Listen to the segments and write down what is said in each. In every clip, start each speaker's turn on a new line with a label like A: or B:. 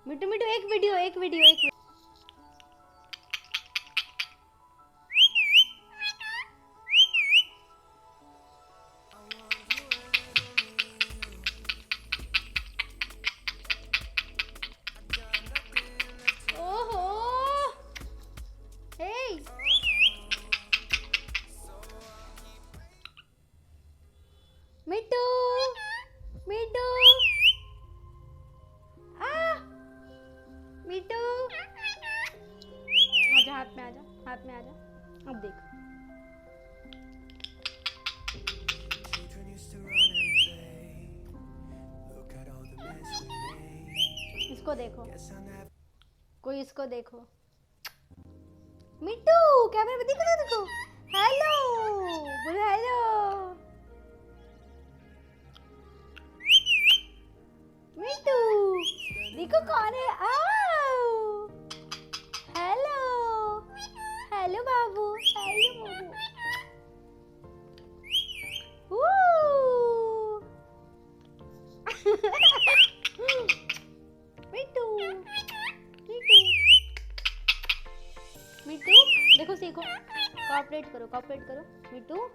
A: मिट्टू मिट्टू एक वीडियो ओहो हे मिट्टू मिट्टू मिट्टू आजा हाथ में आजा अब देख इसको देखो कोई इसको देखो मिट्टू कैमरे में देखो हेलो बोलो हेलो मिट्टू देखो कौन है हेलो हेलो बाबू मिट्टू मिट्टू देखो सीखो कोऑपरेट करो मिट्टू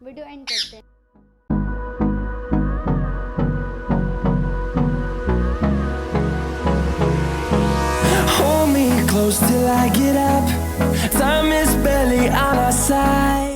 A: वीडियो एंड करते हैं
B: Hold me close till I get up. Time is barely on our side.